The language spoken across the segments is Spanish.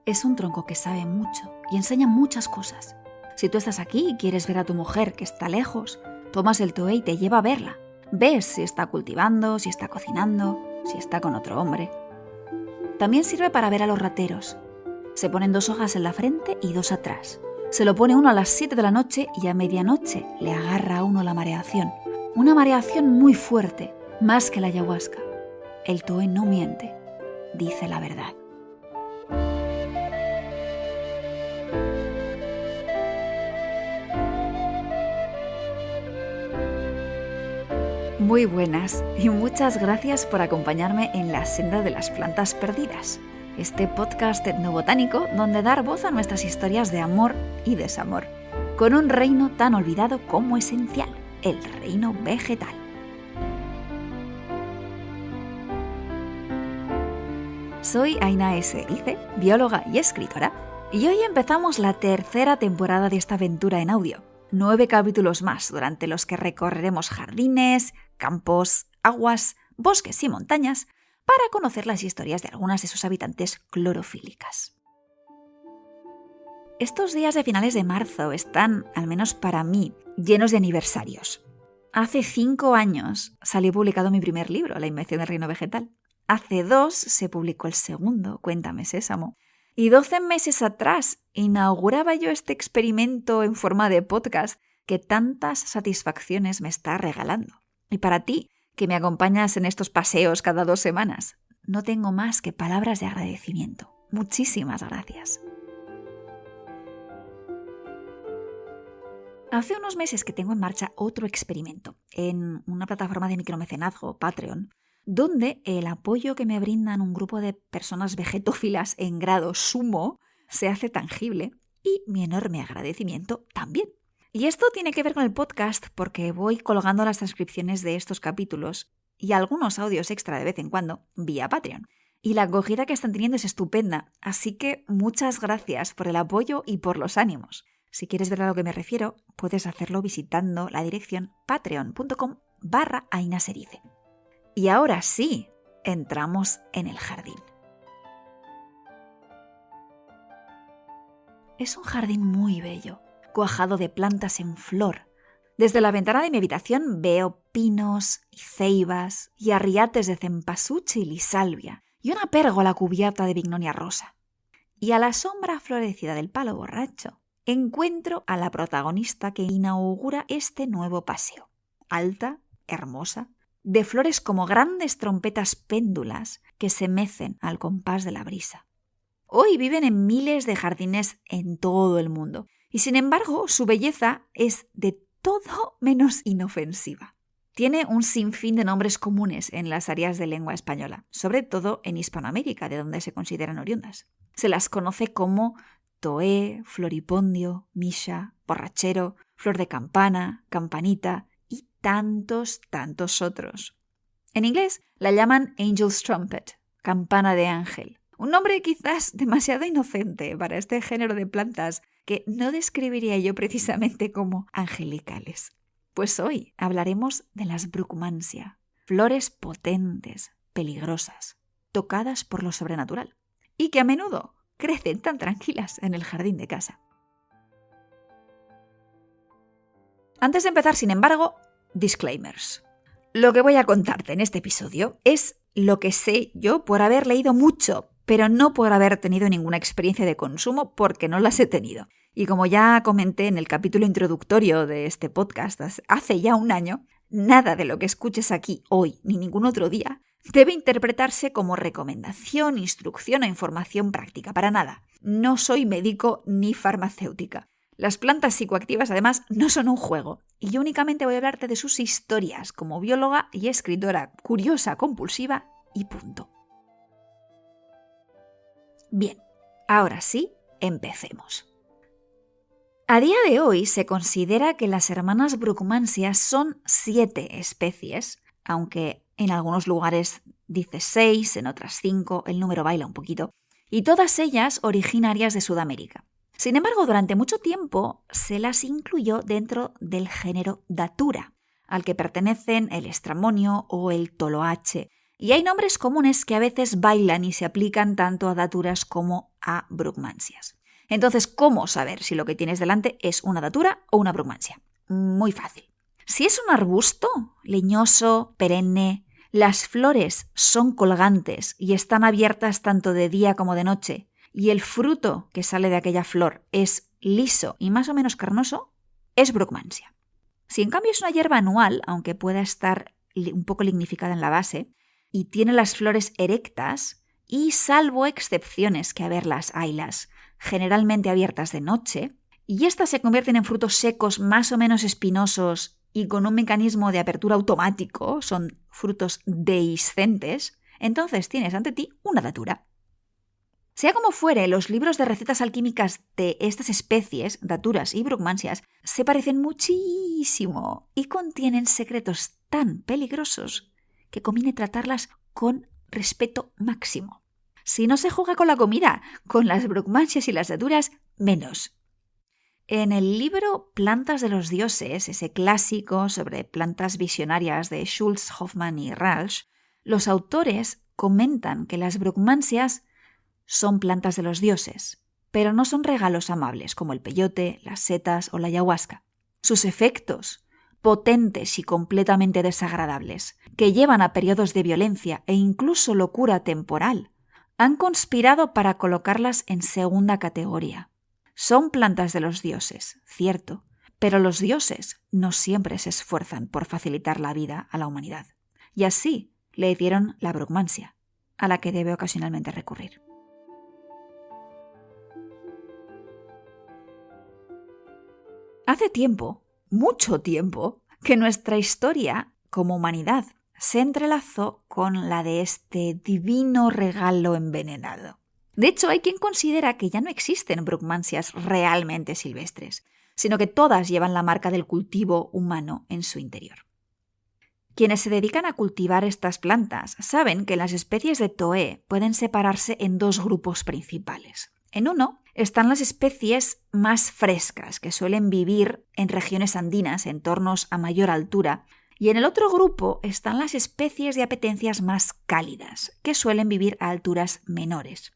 es un tronco que sabe mucho y enseña muchas cosas. Si tú estás aquí y quieres ver a tu mujer que está lejos, tomas el toé y te lleva a verla. Ves si está cultivando, si está cocinando, si está con otro hombre. También sirve para ver a los rateros. Se ponen 2 hojas en la frente y 2 atrás. Se lo pone uno a las 7 de la noche y a medianoche le agarra a uno la mareación. Una mareación muy fuerte, más que la ayahuasca. El toé no miente, dice la verdad. Muy buenas y muchas gracias por acompañarme en La Senda de las Plantas Perdidas, este podcast etnobotánico donde dar voz a nuestras historias de amor y desamor, con un reino tan olvidado como esencial, el reino vegetal. Soy Aina S. Erice, bióloga y escritora, y hoy empezamos la 3ª temporada de esta aventura en audio. 9 capítulos más durante los que recorreremos jardines, campos, aguas, bosques y montañas para conocer las historias de algunas de sus habitantes clorofílicas. Estos días de finales de marzo están, al menos para mí, llenos de aniversarios. Hace 5 años salió publicado mi primer libro, La invención del reino vegetal. Hace 2 se publicó el segundo, Cuéntame Sésamo. Y 12 meses atrás inauguraba yo este experimento en forma de podcast que tantas satisfacciones me está regalando. Y para ti, que me acompañas en estos paseos cada 2 semanas, no tengo más que palabras de agradecimiento. Muchísimas gracias. Hace unos meses que tengo en marcha otro experimento en una plataforma de micromecenazgo, Patreon, donde el apoyo que me brindan un grupo de personas vegetófilas en grado sumo se hace tangible y mi enorme agradecimiento también. Y esto tiene que ver con el podcast porque voy colgando las transcripciones de estos capítulos y algunos audios extra de vez en cuando vía Patreon. Y la acogida que están teniendo es estupenda, así que muchas gracias por el apoyo y por los ánimos. Si quieres ver a lo que me refiero, puedes hacerlo visitando la dirección patreon.com/ainaserice. Y ahora sí, entramos en el jardín. Es un jardín muy bello, cuajado de plantas en flor. Desde la ventana de mi habitación veo pinos y ceibas y arriates de cempasúchil y salvia y una pérgola cubierta de bignonia rosa. Y a la sombra florecida del palo borracho encuentro a la protagonista que inaugura este nuevo paseo. Alta, hermosa, de flores como grandes trompetas péndulas que se mecen al compás de la brisa. Hoy viven en miles de jardines en todo el mundo y sin embargo su belleza es de todo menos inofensiva. Tiene un sinfín de nombres comunes en las áreas de lengua española, sobre todo en Hispanoamérica, de donde se consideran oriundas. Se las conoce como toé, floripondio, misha, borrachero, flor de campana, campanita y tantos otros. En inglés la llaman Angel's Trumpet, campana de ángel. Un nombre quizás demasiado inocente para este género de plantas que no describiría yo precisamente como angelicales. Pues hoy hablaremos de las Bruckmansia, flores potentes, peligrosas, tocadas por lo sobrenatural y que a menudo crecen tan tranquilas en el jardín de casa. Antes de empezar, sin embargo, disclaimers. Lo que voy a contarte en este episodio es lo que sé yo por haber leído mucho, pero no por haber tenido ninguna experiencia de consumo porque no las he tenido. Y como ya comenté en el capítulo introductorio de este podcast hace ya 1 año, nada de lo que escuches aquí hoy ni ningún otro día debe interpretarse como recomendación, instrucción o información práctica, para nada. No soy médico ni farmacéutica. Las plantas psicoactivas, además, no son un juego, y yo únicamente voy a hablarte de sus historias como bióloga y escritora curiosa, compulsiva y punto. Bien, ahora sí, empecemos. A día de hoy se considera que las hermanas Bruckmansia son 7 especies, aunque en algunos lugares dice 6, en otras 5, el número baila un poquito, y todas ellas originarias de Sudamérica. Sin embargo, durante mucho tiempo se las incluyó dentro del género Datura, al que pertenecen el estramonio o el toloache, Y hay nombres comunes que a veces bailan y se aplican tanto a daturas como a brugmansias. Entonces, ¿cómo saber si lo que tienes delante es una datura o una brugmansia? Muy fácil. Si es un arbusto leñoso, perenne, las flores son colgantes y están abiertas tanto de día como de noche, y el fruto que sale de aquella flor es liso y más o menos carnoso, es brugmansia. Si en cambio es una hierba anual, aunque pueda estar un poco lignificada en la base, y tiene las flores erectas, y salvo excepciones que a verlas haylas, generalmente abiertas de noche, y estas se convierten en frutos secos más o menos espinosos y con un mecanismo de apertura automático, son frutos dehiscentes, entonces tienes ante ti una datura. Sea como fuere, los libros de recetas alquímicas de estas especies, daturas y brugmansias, se parecen muchísimo y contienen secretos tan peligrosos que conviene tratarlas con respeto máximo. Si no se juega con la comida, con las brugmansias y las daturas, menos. En el libro Plantas de los dioses, ese clásico sobre plantas visionarias de Schultz, Hoffmann y Ralsch, los autores comentan que las brugmansias son plantas de los dioses, pero no son regalos amables como el peyote, las setas o la ayahuasca. Sus efectos, potentes y completamente desagradables, que llevan a periodos de violencia e incluso locura temporal, han conspirado para colocarlas en segunda categoría. Son plantas de los dioses, cierto, pero los dioses no siempre se esfuerzan por facilitar la vida a la humanidad. Y así le dieron la brugmansia, a la que debe ocasionalmente recurrir. Hace tiempo, mucho tiempo, que nuestra historia como humanidad se entrelazó con la de este divino regalo envenenado. De hecho, hay quien considera que ya no existen brugmansias realmente silvestres, sino que todas llevan la marca del cultivo humano en su interior. Quienes se dedican a cultivar estas plantas saben que las especies de Toé pueden separarse en dos grupos principales. En uno están las especies más frescas, que suelen vivir en regiones andinas, entornos a mayor altura, y en el otro grupo están las especies de apetencias más cálidas, que suelen vivir a alturas menores.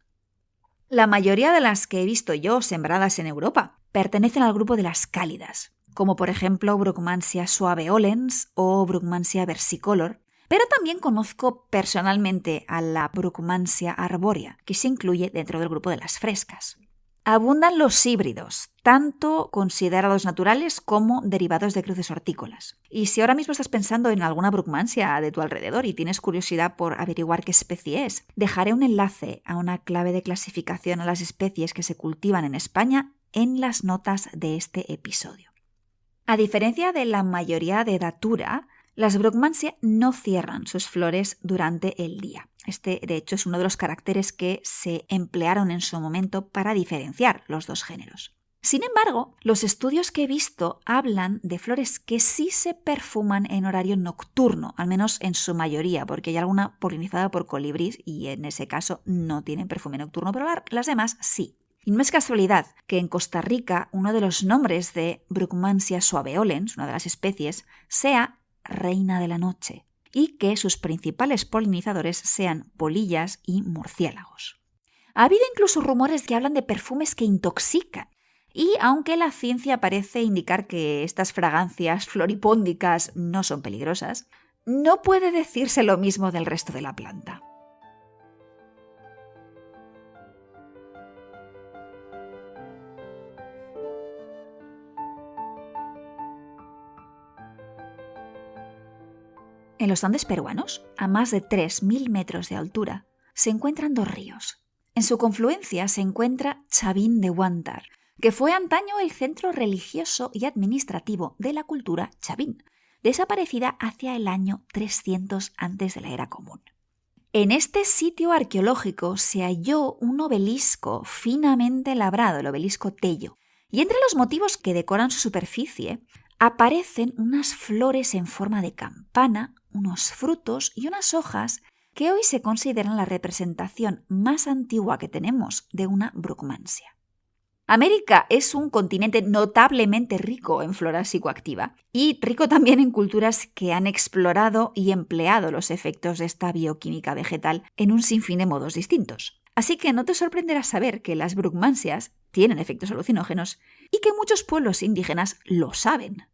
La mayoría de las que he visto yo sembradas en Europa pertenecen al grupo de las cálidas, como por ejemplo Brugmansia suaveolens o Brugmansia versicolor, pero también conozco personalmente a la Brugmansia arbórea, que se incluye dentro del grupo de las frescas. Abundan los híbridos, tanto considerados naturales como derivados de cruces hortícolas. Y si ahora mismo estás pensando en alguna brugmansia de tu alrededor y tienes curiosidad por averiguar qué especie es, dejaré un enlace a una clave de clasificación a las especies que se cultivan en España en las notas de este episodio. A diferencia de la mayoría de datura, las brugmansia no cierran sus flores durante el día. Este, de hecho, es uno de los caracteres que se emplearon en su momento para diferenciar los dos géneros. Sin embargo, los estudios que he visto hablan de flores que sí se perfuman en horario nocturno, al menos en su mayoría, porque hay alguna polinizada por colibríes y en ese caso no tienen perfume nocturno, pero las demás sí. Y no es casualidad que en Costa Rica uno de los nombres de Brugmansia suaveolens, una de las especies, sea reina de la noche, y que sus principales polinizadores sean polillas y murciélagos. Ha habido incluso rumores que hablan de perfumes que intoxican, y aunque la ciencia parece indicar que estas fragancias floripóndicas no son peligrosas, no puede decirse lo mismo del resto de la planta. En los Andes peruanos, a más de 3.000 metros de altura, se encuentran dos ríos. En su confluencia se encuentra Chavín de Huántar, que fue antaño el centro religioso y administrativo de la cultura chavín, desaparecida hacia el año 300 antes de la era común. En este sitio arqueológico se halló un obelisco finamente labrado, el obelisco Tello, y entre los motivos que decoran su superficie aparecen unas flores en forma de campana, unos frutos y unas hojas que hoy se consideran la representación más antigua que tenemos de una brugmansia. América es un continente notablemente rico en flora psicoactiva y rico también en culturas que han explorado y empleado los efectos de esta bioquímica vegetal en un sinfín de modos distintos. Así que no te sorprenderá saber que las brugmansias tienen efectos alucinógenos y que muchos pueblos indígenas lo saben.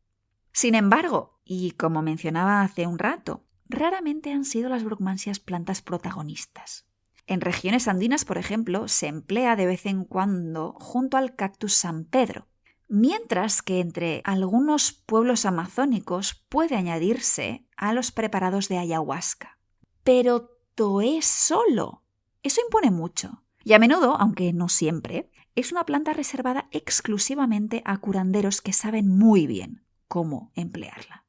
Sin embargo, y como mencionaba hace un rato, raramente han sido las brugmansias plantas protagonistas. En regiones andinas, por ejemplo, se emplea de vez en cuando junto al cactus San Pedro, mientras que entre algunos pueblos amazónicos puede añadirse a los preparados de ayahuasca. Pero toé solo. Eso impone mucho. Y a menudo, aunque no siempre, es una planta reservada exclusivamente a curanderos que saben muy bien cómo emplearla.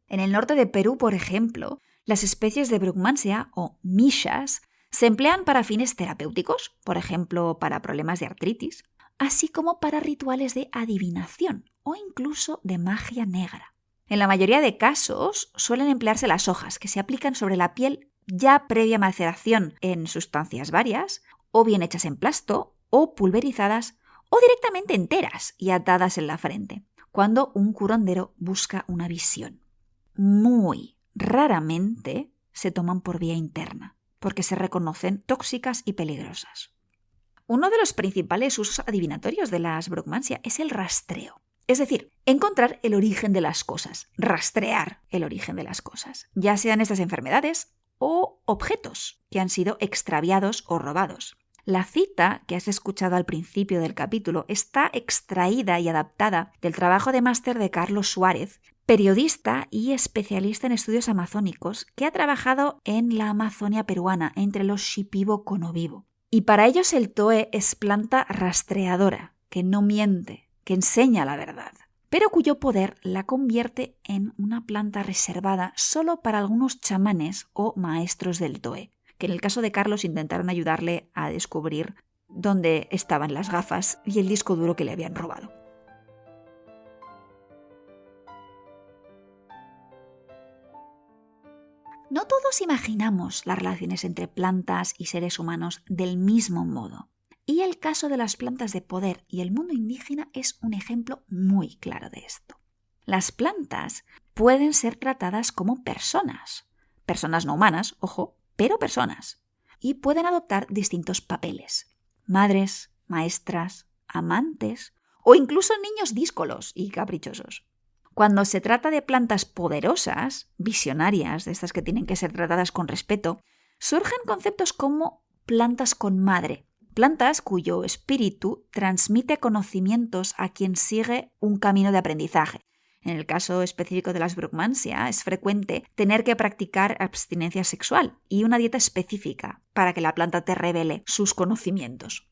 En el norte de Perú, por ejemplo, las especies de brugmansia o mishas se emplean para fines terapéuticos, por ejemplo, para problemas de artritis, así como para rituales de adivinación o incluso de magia negra. En la mayoría de casos suelen emplearse las hojas, que se aplican sobre la piel ya previa maceración en sustancias varias, o bien hechas en plasto, o pulverizadas, o directamente enteras y atadas en la frente, cuando un curandero busca una visión. Muy raramente se toman por vía interna, porque se reconocen tóxicas y peligrosas. Uno de los principales usos adivinatorios de las brugmansia es el rastreo. Es decir, encontrar el origen de las cosas, rastrear el origen de las cosas, ya sean estas enfermedades o objetos que han sido extraviados o robados. La cita que has escuchado al principio del capítulo está extraída y adaptada del trabajo de máster de Carlos Suárez, periodista y especialista en estudios amazónicos que ha trabajado en la Amazonia peruana entre los Shipibo-Conobibo. Y para ellos el toé es planta rastreadora, que no miente, que enseña la verdad, pero cuyo poder la convierte en una planta reservada solo para algunos chamanes o maestros del toé, que en el caso de Carlos intentaron ayudarle a descubrir dónde estaban las gafas y el disco duro que le habían robado. No todos imaginamos las relaciones entre plantas y seres humanos del mismo modo. Y el caso de las plantas de poder y el mundo indígena es un ejemplo muy claro de esto. Las plantas pueden ser tratadas como personas no humanas, ojo, pero personas, y pueden adoptar distintos papeles: madres, maestras, amantes o incluso niños díscolos y caprichosos. Cuando se trata de plantas poderosas, visionarias, de estas que tienen que ser tratadas con respeto, surgen conceptos como plantas con madre, plantas cuyo espíritu transmite conocimientos a quien sigue un camino de aprendizaje. En el caso específico de las brugmansia, es frecuente tener que practicar abstinencia sexual y una dieta específica para que la planta te revele sus conocimientos.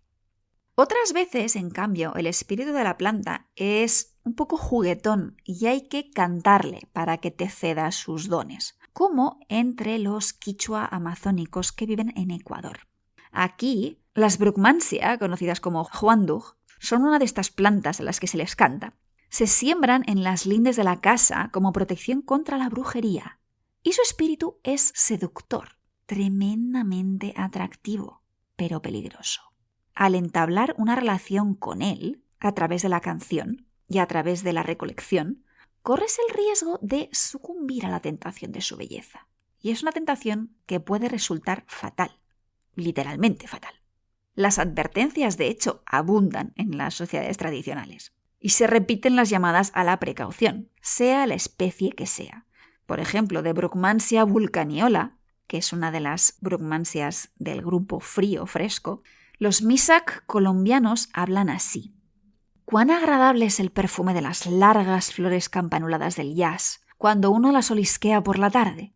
Otras veces, en cambio, el espíritu de la planta es un poco juguetón y hay que cantarle para que te ceda sus dones, como entre los quichua amazónicos que viven en Ecuador. Aquí, las brugmansia, conocidas como huandug, son una de estas plantas a las que se les canta. Se siembran en las lindes de la casa como protección contra la brujería. Y su espíritu es seductor, tremendamente atractivo, pero peligroso. Al entablar una relación con él, a través de la canción y a través de la recolección, corres el riesgo de sucumbir a la tentación de su belleza. Y es una tentación que puede resultar fatal, literalmente fatal. Las advertencias, de hecho, abundan en las sociedades tradicionales y se repiten las llamadas a la precaución, sea la especie que sea. Por ejemplo, de Brugmansia vulcaniola, que es una de las brugmansias del grupo frío-fresco, los Misak colombianos hablan así: cuán agradable es el perfume de las largas flores campanuladas del yas cuando uno las olisquea por la tarde.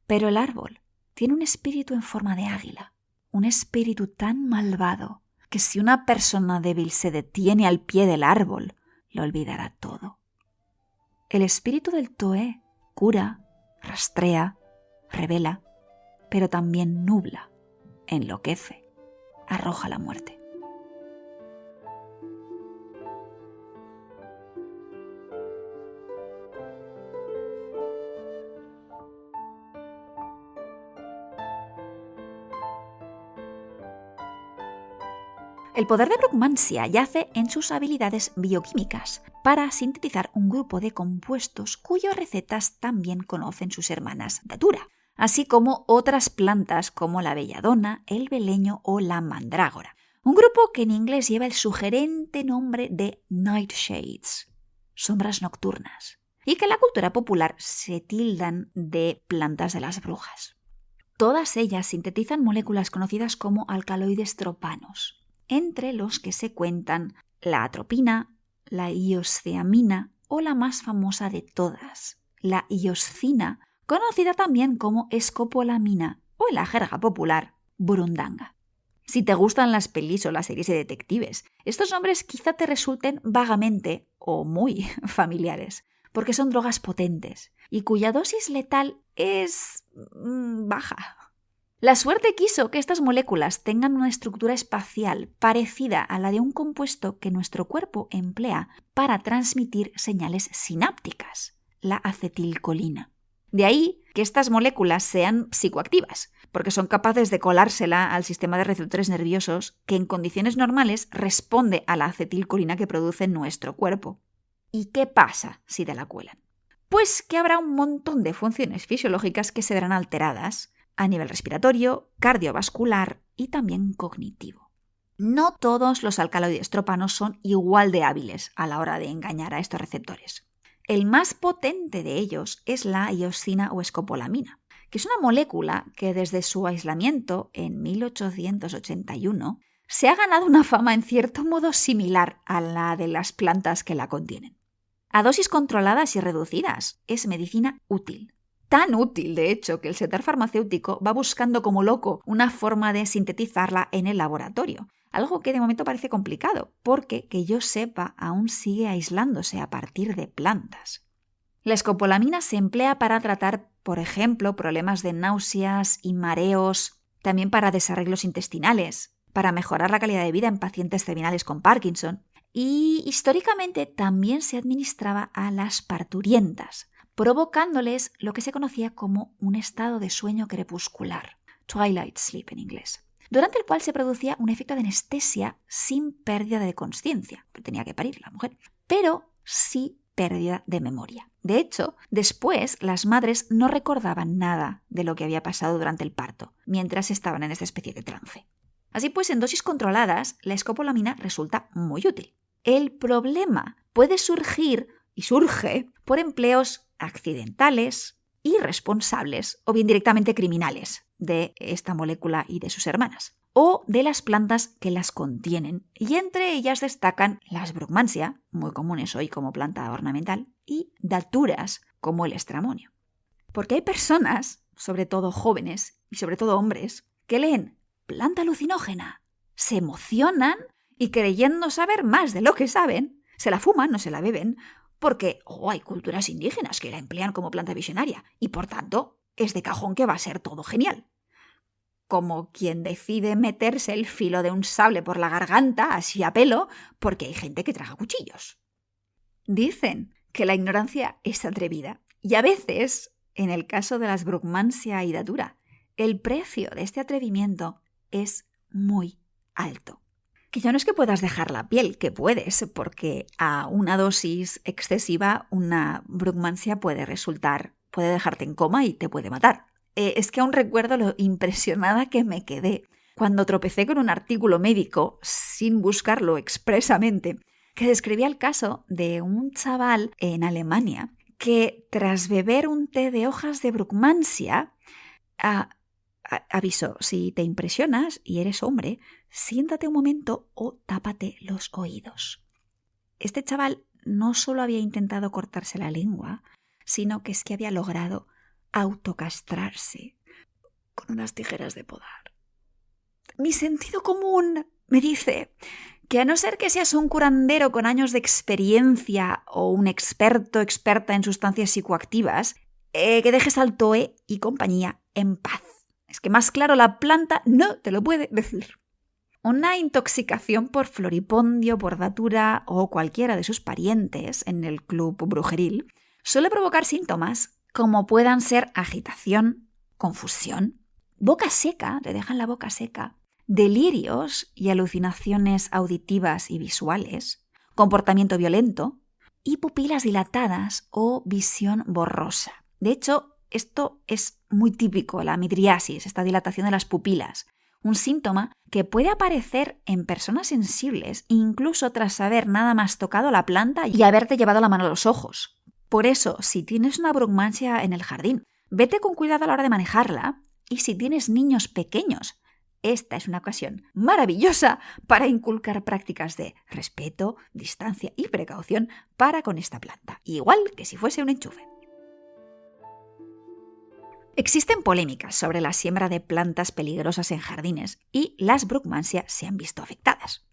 Pero el árbol tiene un espíritu en forma de águila, un espíritu tan malvado que si una persona débil se detiene al pie del árbol, lo olvidará todo. El espíritu del toé cura, rastrea, revela, pero también nubla, enloquece, arroja la muerte. El poder de Brugmansia yace en sus habilidades bioquímicas para sintetizar un grupo de compuestos cuyas recetas también conocen sus hermanas datura, así como otras plantas como la belladona, el beleño o la mandrágora. Un grupo que en inglés lleva el sugerente nombre de nightshades, sombras nocturnas, y que en la cultura popular se tildan de plantas de las brujas. Todas ellas sintetizan moléculas conocidas como alcaloides tropanos, entre los que se cuentan la atropina, la iosceamina o la más famosa de todas, la ioscina, conocida también como escopolamina o en la jerga popular, burundanga. Si te gustan las pelis o las series de detectives, estos nombres quizá te resulten vagamente o muy familiares, porque son drogas potentes y cuya dosis letal es baja. La suerte quiso que estas moléculas tengan una estructura espacial parecida a la de un compuesto que nuestro cuerpo emplea para transmitir señales sinápticas, la acetilcolina. De ahí que estas moléculas sean psicoactivas, porque son capaces de colársela al sistema de receptores nerviosos que en condiciones normales responde a la acetilcolina que produce nuestro cuerpo. ¿Y qué pasa si te la cuelan? Pues que habrá un montón de funciones fisiológicas que se verán alteradas a nivel respiratorio, cardiovascular y también cognitivo. No todos los alcaloides trópanos son igual de hábiles a la hora de engañar a estos receptores. El más potente de ellos es la ioscina o escopolamina, que es una molécula que desde su aislamiento en 1881 se ha ganado una fama en cierto modo similar a la de las plantas que la contienen. A dosis controladas y reducidas es medicina útil. Tan útil, de hecho, que el sector farmacéutico va buscando como loco una forma de sintetizarla en el laboratorio, algo que de momento parece complicado, porque, que yo sepa, aún sigue aislándose a partir de plantas. La escopolamina se emplea para tratar, por ejemplo, problemas de náuseas y mareos, también para desarreglos intestinales, para mejorar la calidad de vida en pacientes terminales con Parkinson, y históricamente también se administraba a las parturientas, provocándoles lo que se conocía como un estado de sueño crepuscular, twilight sleep en inglés, durante el cual se producía un efecto de anestesia sin pérdida de consciencia, porque tenía que parir la mujer, pero sí pérdida de memoria. De hecho, después las madres no recordaban nada de lo que había pasado durante el parto, mientras estaban en esta especie de trance. Así pues, en dosis controladas, la escopolamina resulta muy útil. El problema puede surgir, y surge, por empleos accidentales, irresponsables o bien directamente criminales de esta molécula y de sus hermanas, o de las plantas que las contienen, y entre ellas destacan las Brugmansia, muy comunes hoy como planta ornamental, y daturas como el estramonio. Porque hay personas, sobre todo jóvenes y sobre todo hombres, que leen planta alucinógena, se emocionan y creyendo saber más de lo que saben, se la fuman o se la beben, porque hay culturas indígenas que la emplean como planta visionaria y por tanto es de cajón que va a ser todo genial. Como quien decide meterse el filo de un sable por la garganta así a pelo porque hay gente que traga cuchillos. Dicen que la ignorancia es atrevida y a veces, en el caso de las Brugmansia y datura, el precio de este atrevimiento es muy alto. Que ya no es que puedas dejar la piel, que puedes, porque a una dosis excesiva una Brugmansia puede dejarte en coma y te puede matar. Es que aún recuerdo lo impresionada que me quedé cuando tropecé con un artículo médico, sin buscarlo expresamente, que describía el caso de un chaval en Alemania que tras beber un té de hojas de Brugmansia, aviso, si te impresionas y eres hombre, siéntate un momento o tápate los oídos. Este chaval no solo había intentado cortarse la lengua, sino que es que había logrado autocastrarse con unas tijeras de podar. Mi sentido común me dice que a no ser que seas un curandero con años de experiencia o un experta en sustancias psicoactivas, que dejes al TOE y compañía en paz. Es que más claro la planta no te lo puede decir. Una intoxicación por floripondio, por datura o cualquiera de sus parientes en el club brujeril suele provocar síntomas como puedan ser agitación, confusión, boca seca, te dejan la boca seca, delirios y alucinaciones auditivas y visuales, comportamiento violento y pupilas dilatadas o visión borrosa. De hecho, esto es muy típico, la midriasis, esta dilatación de las pupilas, un síntoma que puede aparecer en personas sensibles incluso tras haber nada más tocado la planta y haberte llevado la mano a los ojos. Por eso, si tienes una brugmansia en el jardín, vete con cuidado a la hora de manejarla, y si tienes niños pequeños, esta es una ocasión maravillosa para inculcar prácticas de respeto, distancia y precaución para con esta planta, igual que si fuese un enchufe. Existen polémicas sobre la siembra de plantas peligrosas en jardines y las brugmansia se han visto afectadas.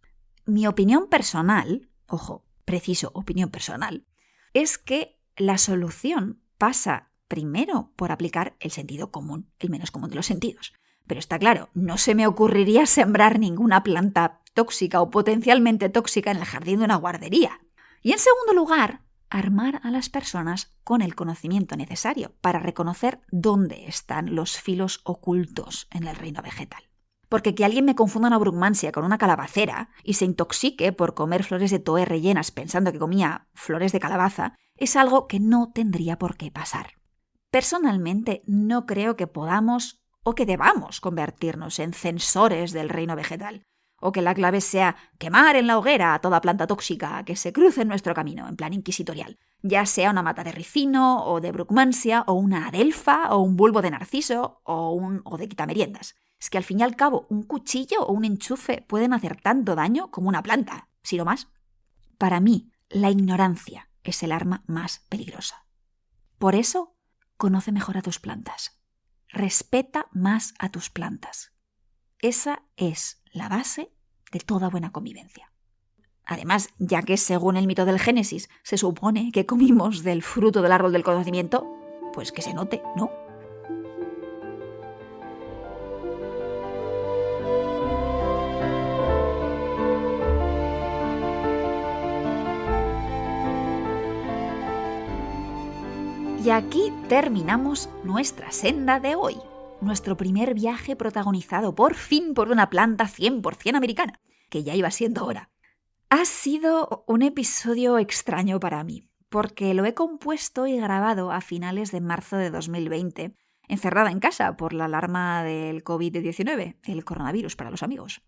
Mi opinión personal, ojo, preciso opinión personal, es que la solución pasa primero por aplicar el sentido común, el menos común de los sentidos. Pero está claro, no se me ocurriría sembrar ninguna planta tóxica o potencialmente tóxica en el jardín de una guardería. Y en segundo lugar, armar a las personas con el conocimiento necesario para reconocer dónde están los filos ocultos en el reino vegetal. Porque que alguien me confunda una brugmansia con una calabacera y se intoxique por comer flores de toé rellenas pensando que comía flores de calabaza es algo que no tendría por qué pasar. Personalmente no creo que podamos o que debamos convertirnos en censores del reino vegetal, o que la clave sea quemar en la hoguera a toda planta tóxica que se cruce en nuestro camino, en plan inquisitorial, ya sea una mata de ricino, o de brugmansia, o una adelfa, o un bulbo de narciso, o de quitameriendas. Es que al fin y al cabo un cuchillo o un enchufe pueden hacer tanto daño como una planta, si no más. Para mí, la ignorancia es el arma más peligrosa. Por eso, conoce mejor a tus plantas. Respeta más a tus plantas. Esa es la base de toda buena convivencia. Además, ya que según el mito del Génesis se supone que comimos del fruto del árbol del conocimiento, pues que se note, ¿no? Y aquí terminamos nuestra senda de hoy. Nuestro primer viaje protagonizado por fin por una planta 100% americana, que ya iba siendo hora. Ha sido un episodio extraño para mí, porque lo he compuesto y grabado a finales de marzo de 2020, encerrada en casa por la alarma del COVID-19, el coronavirus para los amigos.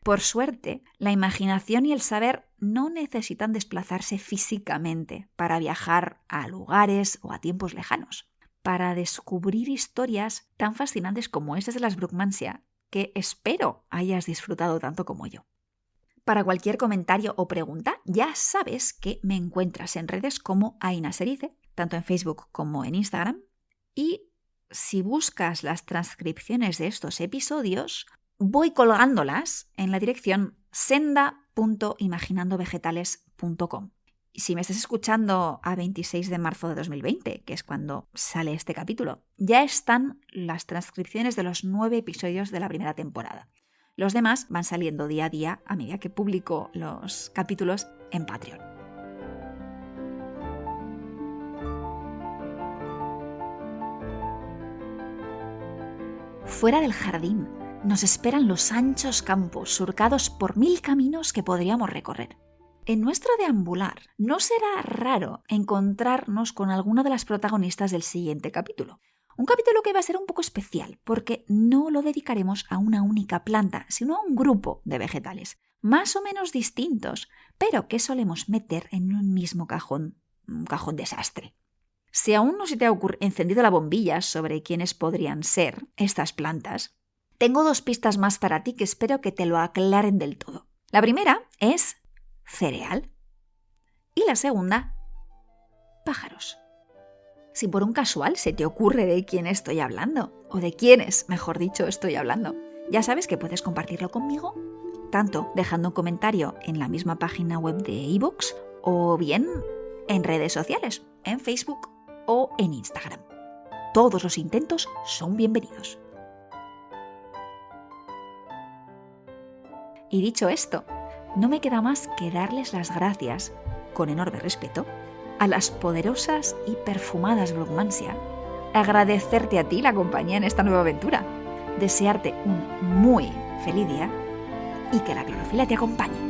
Por suerte, la imaginación y el saber no necesitan desplazarse físicamente para viajar a lugares o a tiempos lejanos, para descubrir historias tan fascinantes como esas de las brugmansia, que espero hayas disfrutado tanto como yo. Para cualquier comentario o pregunta, ya sabes que me encuentras en redes como Aina Serice, tanto en Facebook como en Instagram, y si buscas las transcripciones de estos episodios, voy colgándolas en la dirección senda.imaginandovegetales.com. Y si me estás escuchando a 26 de marzo de 2020, que es cuando sale este capítulo, ya están las transcripciones de los 9 episodios de la primera temporada. Los demás van saliendo día a día a medida que publico los capítulos en Patreon. Fuera del jardín nos esperan los anchos campos surcados por 1000 caminos que podríamos recorrer. En nuestro deambular no será raro encontrarnos con alguna de las protagonistas del siguiente capítulo. Un capítulo que va a ser un poco especial porque no lo dedicaremos a una única planta, sino a un grupo de vegetales, más o menos distintos, pero que solemos meter en un mismo cajón, un cajón desastre. Si aún no se te ha encendido la bombilla sobre quiénes podrían ser estas plantas, tengo 2 pistas más para ti que espero que te lo aclaren del todo. La primera es cereal y la segunda, pájaros. Si por un casual se te ocurre de quién estoy hablando, o de quiénes, mejor dicho, estoy hablando, ya sabes que puedes compartirlo conmigo, tanto dejando un comentario en la misma página web de iVoox o bien en redes sociales, en Facebook o en Instagram. Todos los intentos son bienvenidos. Y dicho esto, no me queda más que darles las gracias, con enorme respeto, a las poderosas y perfumadas brugmansia, agradecerte a ti la compañía en esta nueva aventura, desearte un muy feliz día y que la clorofila te acompañe.